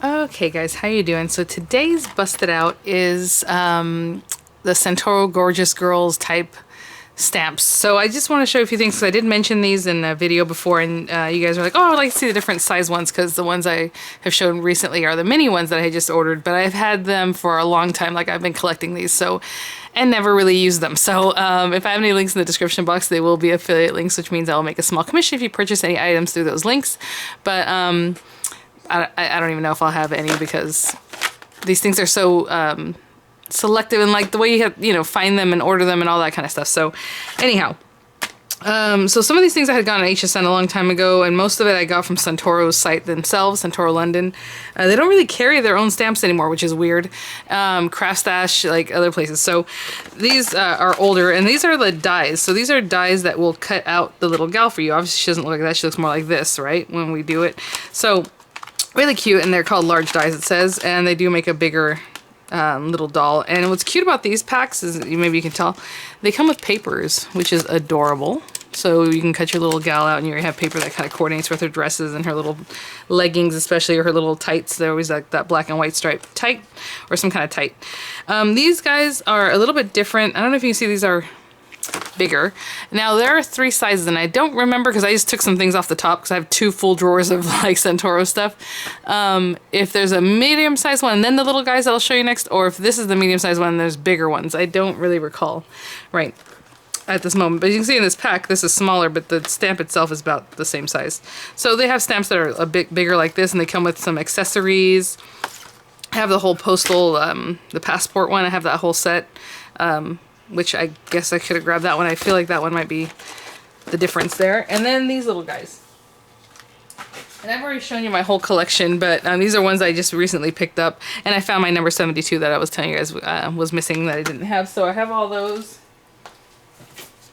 Okay guys, how you doing? So today's busted out is the Santoro Gorjuss Girls type stamps. So I just want to show you a few things because I did mention these in a video before, and you guys are like, oh, I'd like to see the different size ones, because the ones I have shown recently are the mini ones that I just ordered, but I've had them for a long time. Like, I've been collecting these, so, and never really used them. So if I have any links in the description box, they will be affiliate links, which means I'll make a small commission if you purchase any items through those links. But I don't even know if I'll have any, because these things are so selective, and like the way you have, you know, find them and order them and all that kind of stuff. So anyhow, so some of these things I had gotten at HSN a long time ago, and most of it I got from Santoro's site themselves, Santoro London. They don't really carry their own stamps anymore, which is weird. Craft Stash, like other places. So these are older, and these are the dies. So these are dies that will cut out the little gal for you. Obviously she doesn't look like that, she looks more like this, right, when we do it. So really cute, and they're called large dies, it says, and they do make a bigger little doll. And what's cute about these packs is, maybe you can tell, they come with papers, which is adorable. So you can cut your little gal out and you have paper that kind of coordinates with her dresses and her little leggings, especially, or her little tights. They're always like that black and white stripe tight, or some kind of tight. These guys are a little bit different. I don't know if you can see, these are bigger. Now there are 3 sizes, and I don't remember because I just took some things off the top because I have 2 full drawers of like Santoro stuff. If there's a medium sized one and then the little guys that I'll show you next, or if this is the medium sized one and there's bigger ones. I don't really recall right at this moment, but you can see in this pack this is smaller, but the stamp itself is about the same size. So they have stamps that are a bit bigger like this, and they come with some accessories. I have the whole postal, the passport one, I have that whole set. Which I guess I could have grabbed that one. I feel like that one might be the difference there. And then these little guys. And I've already shown you my whole collection, but these are ones I just recently picked up. And I found my number 72 that I was telling you guys was missing, that I didn't have. So I have all those.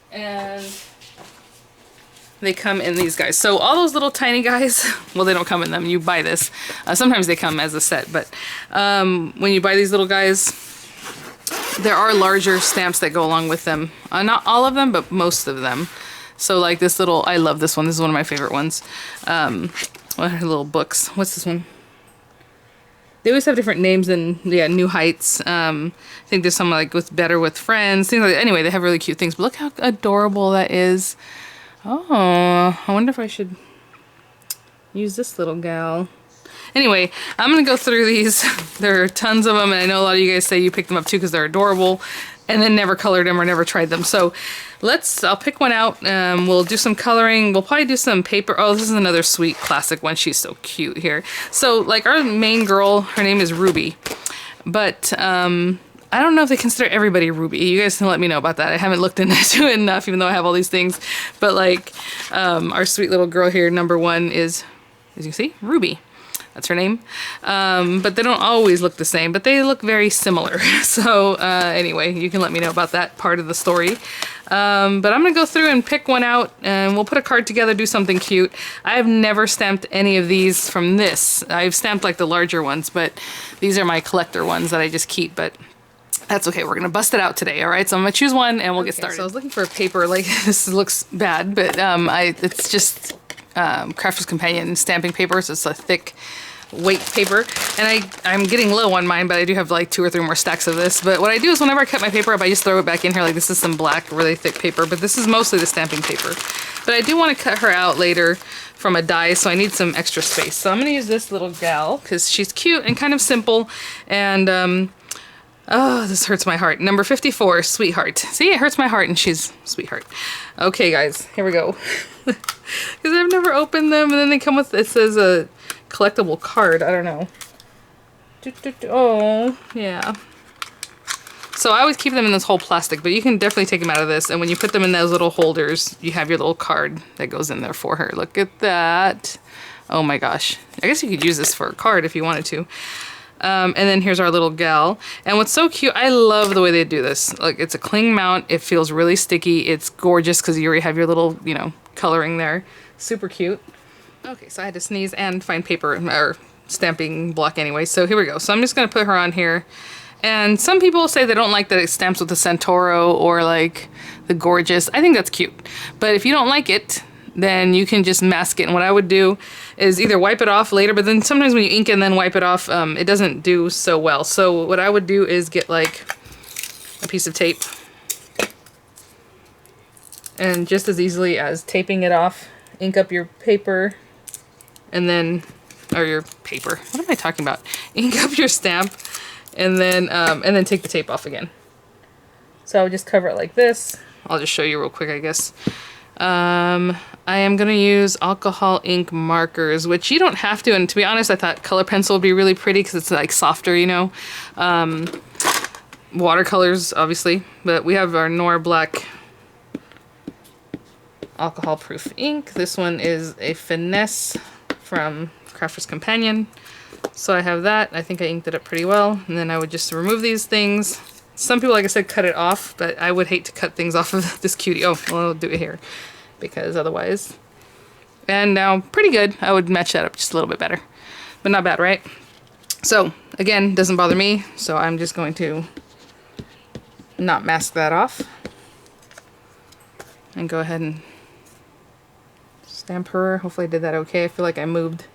And they come in these guys. So all those little tiny guys, well, they don't come in them. You buy this. Sometimes they come as a set, but when you buy these little guys, there are larger stamps that go along with them. Not all of them, but most of them. So like this little, I love this one. This is one of my favorite ones. What are little books? What's this one? They always have different names, and yeah, New Heights. I think there's some like with Better with Friends, things like that. Anyway, they have really cute things. But look how adorable that is. Oh, I wonder if I should use this little gal. Anyway, I'm going to go through these. There are tons of them, and I know a lot of you guys say you picked them up too because they're adorable, and then never colored them or never tried them. So I'll pick one out. We'll do some coloring. We'll probably do some paper. Oh, this is another sweet classic one. She's so cute here. So like our main girl, her name is Ruby, but I don't know if they consider everybody Ruby. You guys can let me know about that. I haven't looked into it enough, even though I have all these things. But like our sweet little girl here, number 1 is, as you can see, Ruby. That's her name. But they don't always look the same, but they look very similar. So anyway, you can let me know about that part of the story. But I'm going to go through and pick one out, and we'll put a card together, do something cute. I have never stamped any of these from this. I've stamped like the larger ones, but these are my collector ones that I just keep, but that's okay. We're going to bust it out today, all right? So I'm going to choose one, and we'll get started. So I was looking for a paper. Like, this looks bad, but it's just Crafter's Companion stamping paper, so it's a thick weight paper, and I'm getting low on mine, but I do have like 2 or 3 more stacks of this. But what I do is whenever I cut my paper up, I just throw it back in here. Like, this is some black, really thick paper, but this is mostly the stamping paper. But I do want to cut her out later from a die, so I need some extra space. So I'm going to use this little gal because she's cute and kind of simple, and oh, this hurts my heart. Number 54, Sweetheart. See, it hurts my heart, and she's Sweetheart. Okay, guys, here we go. Because I've never opened them, and then they come with, it says a collectible card. I don't know. Oh, yeah. So I always keep them in this whole plastic, but you can definitely take them out of this, and when you put them in those little holders, you have your little card that goes in there for her. Look at that. Oh my gosh. I guess you could use this for a card if you wanted to. And then here's our little gal. And what's so cute, I love the way they do this. Like, it's a cling mount. It feels really sticky. It's gorgeous because you already have your little, you know, coloring there. Super cute. Okay, so I had to sneeze and find paper, or stamping block anyway. So here we go. So I'm just going to put her on here. And some people say they don't like that it stamps with the Santoro or like the Gorjuss. I think that's cute. But if you don't like it, then you can just mask it. And what I would do is either wipe it off later, but then sometimes when you ink and then wipe it off, it doesn't do so well. So what I would do is get like a piece of tape, and just as easily as taping it off, ink up your paper, and then, or your paper, what am I talking about? Ink up your stamp, and then take the tape off again. So I would just cover it like this. I'll just show you real quick, I guess. I am going to use alcohol ink markers, which you don't have to, and to be honest, I thought color pencil would be really pretty because it's like softer, you know. Watercolors, obviously, but we have our Nora Black alcohol proof ink. This one is a Finesse from Crafter's Companion. So I have that. I think I inked it up pretty well, and then I would just remove these things. Some people, like I said, cut it off, but I would hate to cut things off of this cutie. Oh, well, I'll do it here, because otherwise... And now, pretty good. I would match that up just a little bit better. But not bad, right? So, again, doesn't bother me, so I'm just going to not mask that off. And go ahead and stamp her. Hopefully I did that okay. I feel like I moved.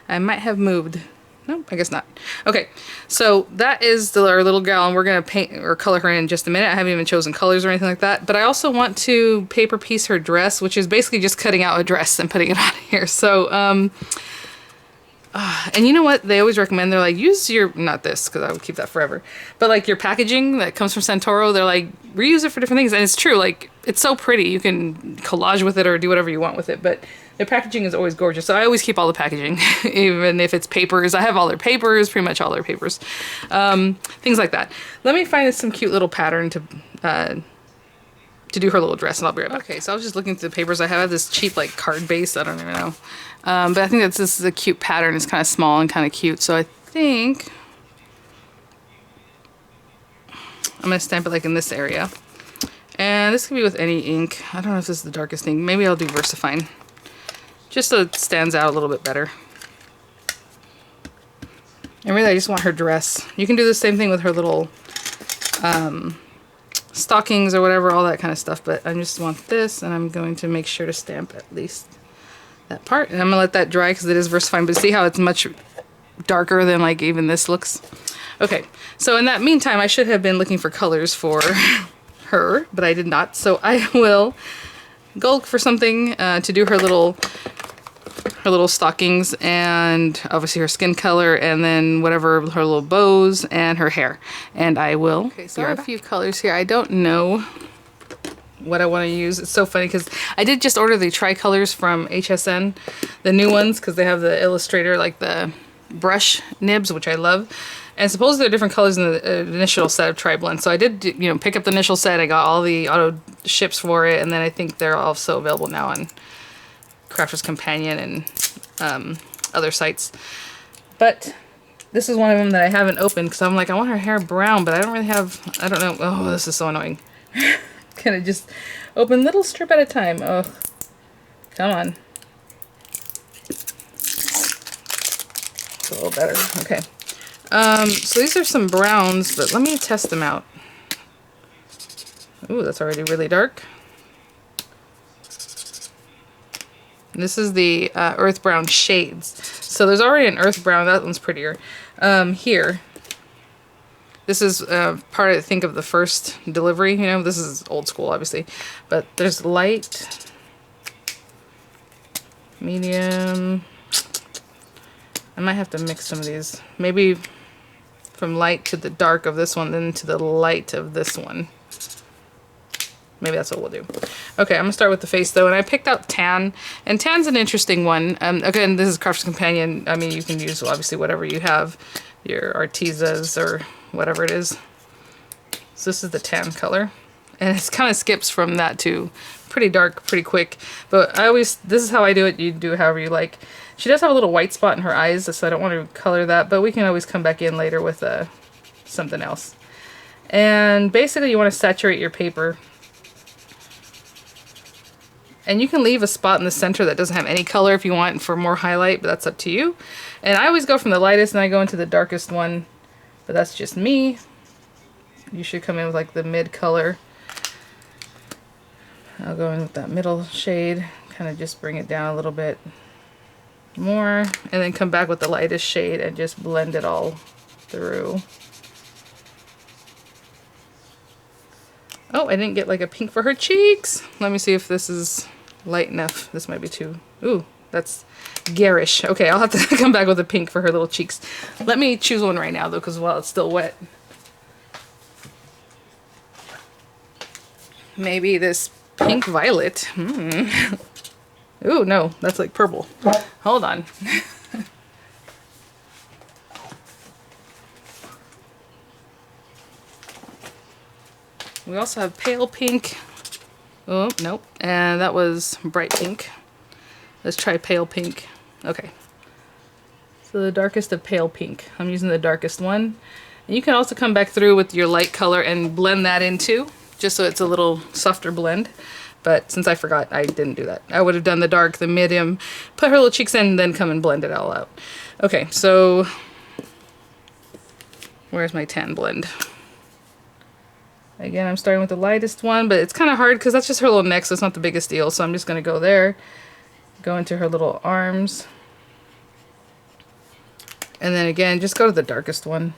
I might have moved. No, I guess not. Okay, so that is our little gal, and we're going to paint or color her in just a minute. I haven't even chosen colors or anything like that, but I also want to paper piece her dress, which is basically just cutting out a dress and putting it on here. So, and you know what? They always recommend, they're like, use your, not this, because I would keep that forever, but like your packaging that comes from Santoro, they're like, reuse it for different things, and it's true, like, it's so pretty. You can collage with it or do whatever you want with it, but their packaging is always gorgeous. So I always keep all the packaging, even if it's papers. I have all their papers, pretty much all their papers. Things like that. Let me find some cute little pattern to do her little dress, and I'll be right back. Okay, so I was just looking through the papers. I have this cheap like card base. I don't even know. But I think this is a cute pattern. It's kind of small and kind of cute. So I think I'm going to stamp it like in this area. And this could be with any ink. I don't know if this is the darkest ink. Maybe I'll do VersaFine, just so it stands out a little bit better. And really, I just want her dress. You can do the same thing with her little stockings or whatever, all that kind of stuff. But I just want this, and I'm going to make sure to stamp at least that part. And I'm going to let that dry because it is VersaFine. But see how it's much darker than like even this looks? Okay, so in that meantime, I should have been looking for colors for her, but I did not. So I will go look for something to do her little stockings, and obviously her skin color, and then whatever her little bows and her hair. And I will. Okay, so there are a few colors here. I don't know what I want to use. It's so funny because I did just order the tricolors from HSN, the new ones, because they have the Illustrator, like the brush nibs, which I love. And supposedly they're different colors in the initial set of Tri-Blend. So I did, you know, pick up the initial set. I got all the auto ships for it, and then I think they're also available now on Crafter's Companion and other sites. But this is one of them that I haven't opened because I'm like, I want her hair brown, but I don't really have, I don't know. Oh, this is so annoying. Can I just open little strip at a time? Oh, come on. It's a little better. Okay. So these are some browns, but let me test them out. Ooh, that's already really dark. This is the earth brown shades. So there's already an earth brown. That one's prettier. Here. This is part, I think, of the first delivery. You know, this is old school, obviously. But there's light, medium. I might have to mix some of these. Maybe from light to the dark of this one, then to the light of this one. Maybe that's what we'll do. Okay, I'm gonna start with the face though, and I picked out tan, and tan's an interesting one. Again, this is Crafter's Companion. I mean, you can use obviously whatever you have, your Artezas or whatever it is. So this is the tan color, and it kind of skips from that to pretty dark, pretty quick. But this is how I do it. You do it however you like. She does have a little white spot in her eyes, so I don't want to color that, but we can always come back in later with something else. And basically you want to saturate your paper. And you can leave a spot in the center that doesn't have any color if you want for more highlight, but that's up to you. And I always go from the lightest and I go into the darkest one, but that's just me. You should come in with like the mid color. I'll go in with that middle shade, kind of just bring it down a little bit more, and then come back with the lightest shade and just blend it all through. Oh, I didn't get like a pink for her cheeks. Let me see if this is light enough. This might be too, ooh, that's garish. Okay, I'll have to come back with a pink for her little cheeks. Let me choose one right now though, because while it's still wet. Maybe this pink violet. Ooh, no, that's like purple. Hold on. We also have pale pink. Oh, nope. And that was bright pink. Let's try pale pink. Okay. So the darkest of pale pink. I'm using the darkest one. And you can also come back through with your light color and blend that in too, just so it's a little softer blend. But since I forgot, I didn't do that. I would have done the dark, the medium, put her little cheeks in, and then come and blend it all out. Okay, so where's my tan blend? Again, I'm starting with the lightest one, but it's kind of hard because that's just her little neck, so it's not the biggest deal. So I'm just going to go there, go into her little arms, and then again, just go to the darkest one.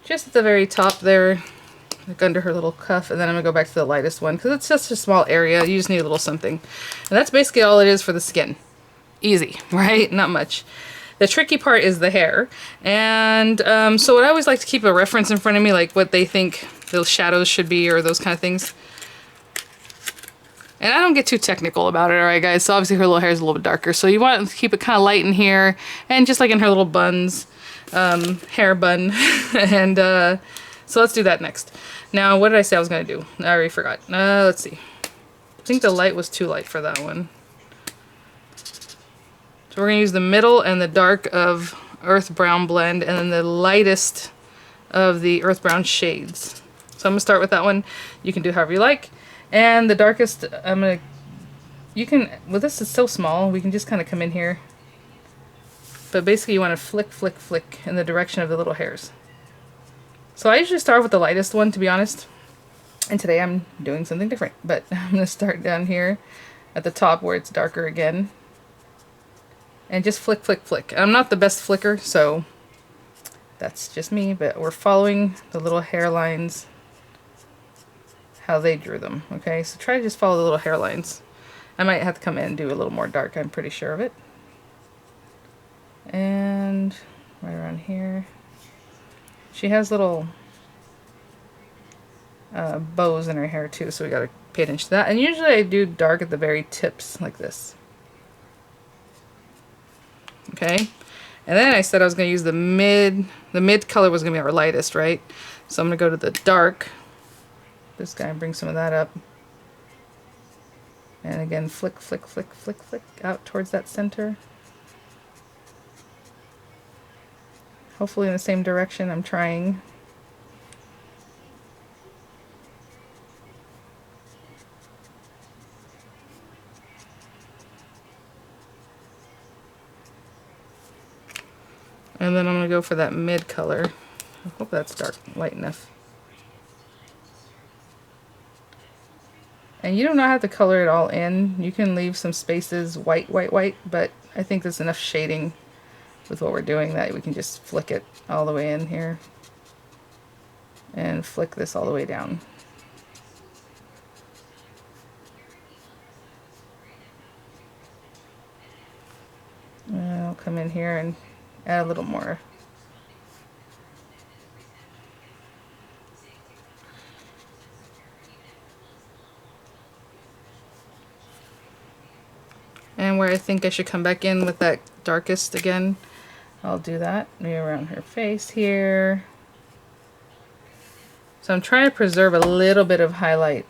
Just at the very top there, like under her little cuff, and then I'm going to go back to the lightest one because it's just a small area. You just need a little something. And that's basically all it is for the skin. Easy, right? Not much. The tricky part is the hair. And so I always like to keep a reference in front of me, like what they think those shadows should be or those kind of things. And I don't get too technical about it, alright guys? So obviously her little hair is a little bit darker. So you want to keep it kind of light in here, and just like in her little buns, hair bun. And so let's do that next. Now, what did I say I was going to do? I already forgot. Let's see. I think the light was too light for that one. So we're going to use the middle and the dark of earth brown blend, and then the lightest of the earth brown shades. So I'm going to start with that one. You can do however you like. And the darkest, I'm going to, you can, well this is so small, we can just kind of come in here. But basically you want to flick, flick, flick in the direction of the little hairs. So I usually start with the lightest one, to be honest. And today I'm doing something different. But I'm going to start down here at the top where it's darker again. And just flick, flick, flick. I'm not the best flicker, so that's just me. But we're following the little hairlines, how they drew them. Okay, so try to just follow the little hairlines. I might have to come in and do a little more dark, I'm pretty sure of it. And right around here. She has little bows in her hair too, so we gotta pay attention to that. And usually I do dark at the very tips, like this. Okay, and then I said I was going to use the mid color was going to be our lightest, right? So I'm going to go to the dark, this guy, and bring some of that up. And again, flick, flick, flick, flick, flick, out towards that center. Hopefully in the same direction I'm trying. And then I'm going to go for that mid color. I hope that's dark, light enough. And you do not have to color it all in. You can leave some spaces white, white, white, but I think there's enough shading with what we're doing that we can just flick it all the way in here. And flick this all the way down. And I'll come in here and add a little more. And where I think I should come back in with that darkest again, I'll do that. Maybe around her face here. So I'm trying to preserve a little bit of highlight.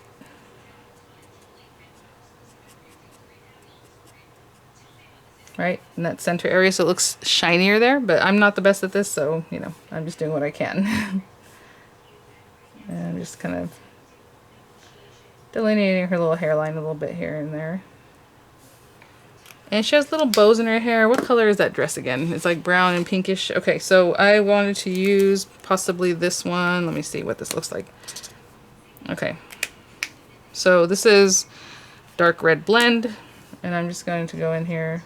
Right in that center area, so it looks shinier there, but I'm not the best at this, so you know, I'm just doing what I can. And I'm just kind of delineating her little hairline a little bit here and there. And she has little bows in her hair. What color is that dress again? It's like brown and pinkish. Okay, so I wanted to use possibly this one. Let me see what this looks like. Okay, so this is dark red blend, and I'm just going to go in here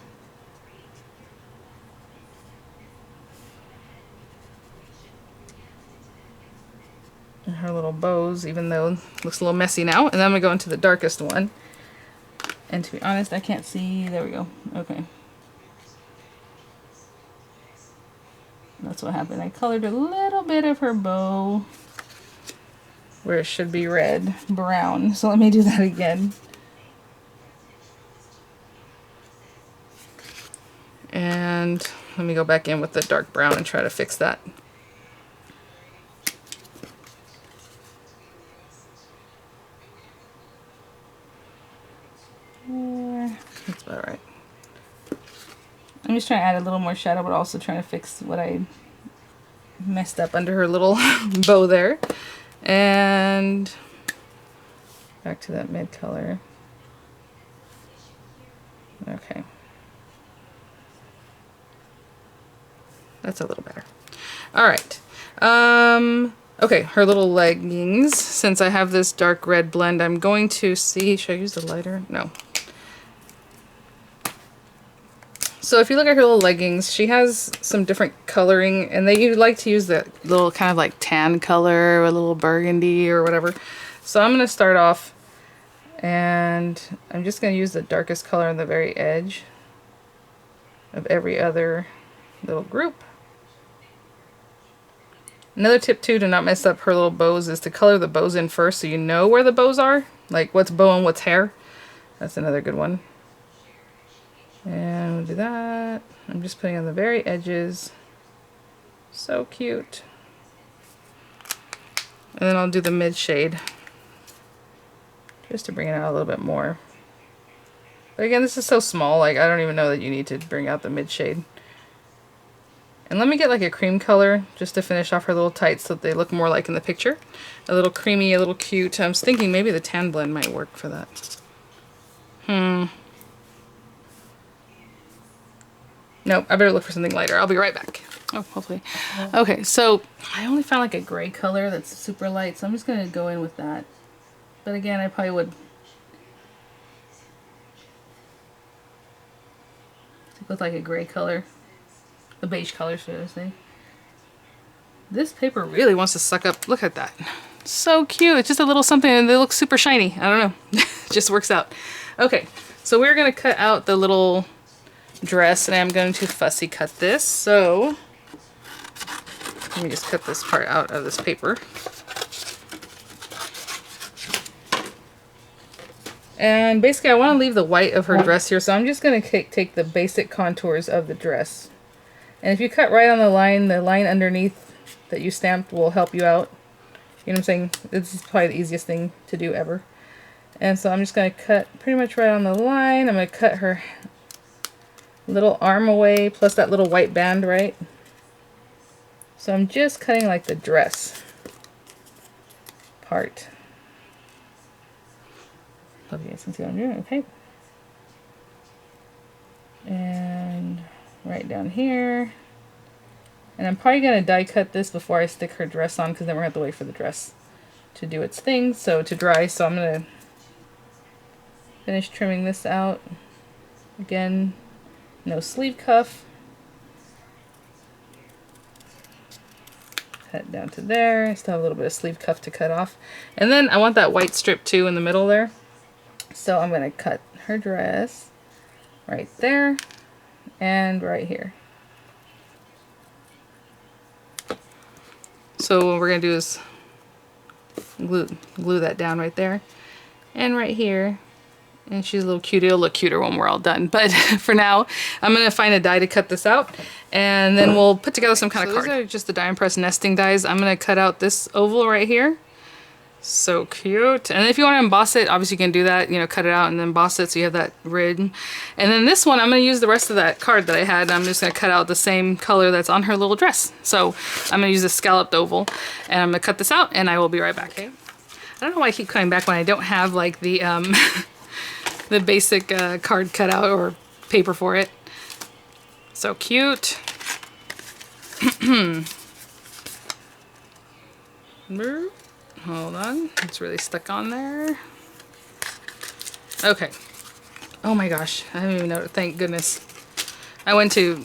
and her little bows, even though it looks a little messy now. And then I'm gonna go into the darkest one. And to be honest, I can't see. There we go. Okay. That's what happened. I colored a little bit of her bow where it should be red, brown. So let me do that again. And let me go back in with the dark brown and try to fix that. That's about right. I'm just trying to add a little more shadow, but also trying to fix what I messed up under her little bow there. And back to that mid color. Okay. That's a little better. All right. Okay, her little leggings. Since I have this dark red blend, I'm going to see, should I use the lighter? No. So if you look at her little leggings, she has some different coloring, and you like to use that little kind of like tan color or a little burgundy or whatever. So I'm going to start off, and I'm just going to use the darkest color on the very edge of every other little group. Another tip too to not mess up her little bows is to color the bows in first so you know where the bows are, like what's bow and what's hair. That's another good one. And we'll do that. I'm just putting on the very edges. So cute. And then I'll do the mid shade just to bring it out a little bit more. But again, this is so small, like I don't even know that you need to bring out the mid shade. And let me get like a cream color just to finish off her little tights so that they look more like in the picture. A little creamy, a little cute. I was thinking maybe the tan blend might work for that. Nope, I better look for something lighter. I'll be right back. Oh, hopefully. Okay, so I only found like a gray color that's super light, so I'm just going to go in with that. But again, I probably would stick with like a gray color. A beige color, should I say. This paper really wants to suck up. Look at that. So cute. It's just a little something and they look super shiny. I don't know. It just works out. Okay, so we're going to cut out the little dress, and I'm going to fussy cut this. So let me just cut this part out of this paper. And basically I want to leave the white of her dress here, so I'm just going to take the basic contours of the dress. And if you cut right on the line underneath that you stamped will help you out. You know what I'm saying? This is probably the easiest thing to do ever. And so I'm just going to cut pretty much right on the line. I'm going to cut her little arm away, plus that little white band, right? So I'm just cutting like the dress part. Hope you guys can see what I'm doing, okay? And right down here. And I'm probably going to die cut this before I stick her dress on, because then we're going to have to wait for the dress to do its thing, so to dry. So I'm going to finish trimming this out. Again, no sleeve cuff. Cut down to there. I still have a little bit of sleeve cuff to cut off. And then I want that white strip too in the middle there. So I'm going to cut her dress right there and right here. So what we're going to do is glue that down right there and right here. And she's a little cute. It'll look cuter when we're all done. But for now, I'm going to find a die to cut this out. And then we'll put together some kind of card. These are just the die and press nesting dies. I'm going to cut out this oval right here. So cute. And if you want to emboss it, obviously you can do that. You know, cut it out and then emboss it so you have that rid. And then this one, I'm going to use the rest of that card that I had. I'm just going to cut out the same color that's on her little dress. So I'm going to use a scalloped oval. And I'm going to cut this out and I will be right back. Okay? I don't know why I keep coming back when I don't have like the... the basic card cutout or paper for it. So cute. Hold on, it's really stuck on there. Okay. Oh my gosh, I didn't even know. Thank goodness. I went to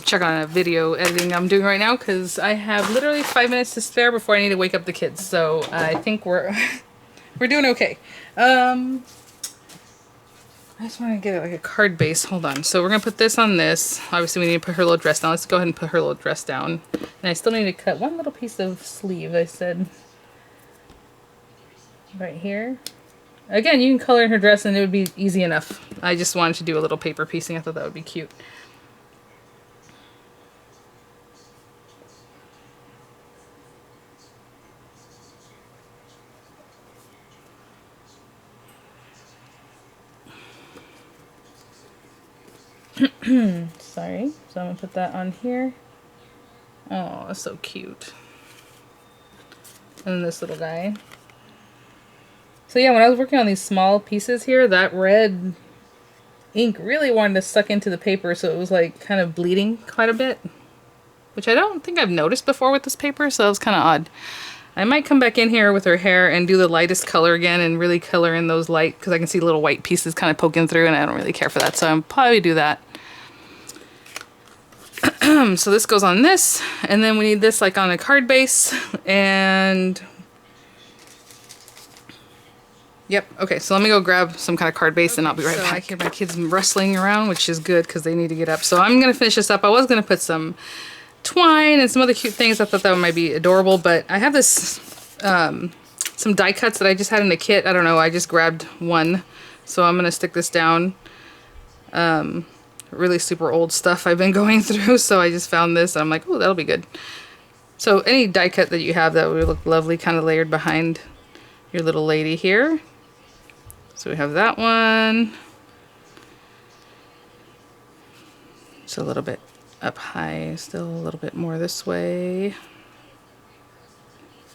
check on a video editing I'm doing right now because I have literally 5 minutes to spare before I need to wake up the kids. So I think we're we're doing okay. I just want to get like a card base. Hold on. So we're gonna put this on this. Obviously, we need to put her little dress down. Let's go ahead and put her little dress down. And I still need to cut one little piece of sleeve. I said right here. Again, you can color in her dress and it would be easy enough. I just wanted to do a little paper piecing. I thought that would be cute. Sorry. So I'm going to put that on here. Oh, that's so cute. And this little guy. So yeah, when I was working on these small pieces here, that red ink really wanted to suck into the paper, so it was like kind of bleeding quite a bit. Which I don't think I've noticed before with this paper, so it was kind of odd. I might come back in here with her hair and do the lightest color again and really color in those light, because I can see little white pieces kind of poking through and I don't really care for that, so I'll probably do that. So this goes on this, and then we need this like on a card base, and yep, okay, so let me go grab some kind of card base and I'll be right back. I hear my kids rustling around, which is good because they need to get up. So I'm going to finish this up. I was going to put some twine and some other cute things. I thought that might be adorable, but I have this, some die cuts that I just had in the kit. I don't know, I just grabbed one. So I'm going to stick this down. Really super old stuff I've been going through, so I just found this and I'm like, oh, that'll be good. So any die cut that you have that would look lovely, kind of layered behind your little lady here. So we have that one. Just a little bit up high, still a little bit more this way.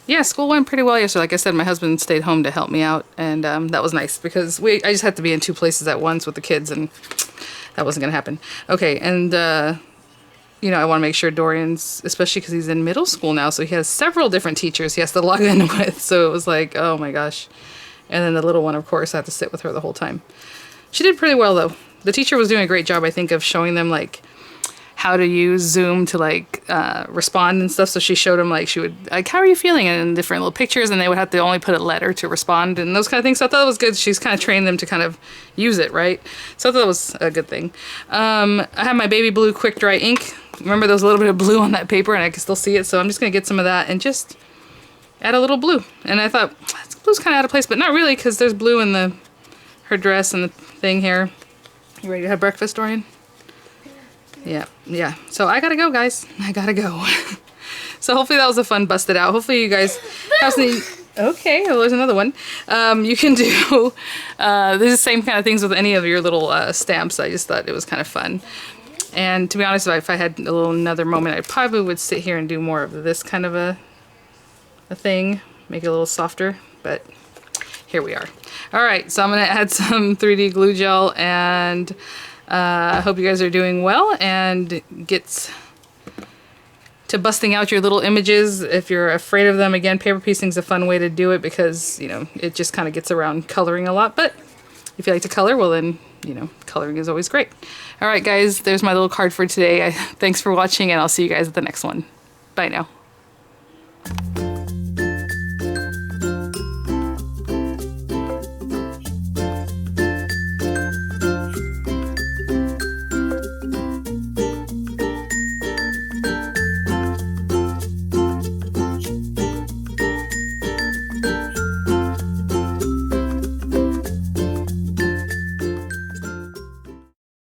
Yeah, school went pretty well yesterday. Like I said, my husband stayed home to help me out, and that was nice because I just had to be in 2 places at once with the kids, and that wasn't gonna happen. Okay, and you know, I want to make sure Dorian's, especially because he's in middle school now, so he has several different teachers he has to log in with. So it was like, oh my gosh. And then the little one, of course, I had to sit with her the whole time. She did pretty well though. The teacher was doing a great job, I think, of showing them like how to use Zoom to like respond and stuff. So she showed them like, she would like, how are you feeling, in different little pictures, and they would have to only put a letter to respond and those kind of things. So I thought it was good. She's kind of trained them to kind of use it, right? So I thought that was a good thing. I have my baby blue quick dry ink. Remember there was a little bit of blue on that paper and I can still see it, so I'm just gonna get some of that and just add a little blue. And I thought, blue's kind of out of place, but not really, because there's blue in her dress and the thing here. You ready to have breakfast, Dorian? Yeah. So I gotta go, guys. I gotta go. So hopefully that was a fun busted out. Hopefully you guys have some... Okay, well, there's another one. You can do the same kind of things with any of your little stamps. I just thought it was kind of fun. And to be honest, if I had another moment, I probably would sit here and do more of this kind of a thing. Make it a little softer, but here we are. All right, so I'm gonna add some 3D glue gel, and I hope you guys are doing well and get to busting out your little images. If you're afraid of them, again, paper piecing is a fun way to do it because, you know, it just kind of gets around coloring a lot. But if you like to color, well then, you know, coloring is always great. All right, guys, there's my little card for today. Thanks for watching, and I'll see you guys at the next one. Bye now.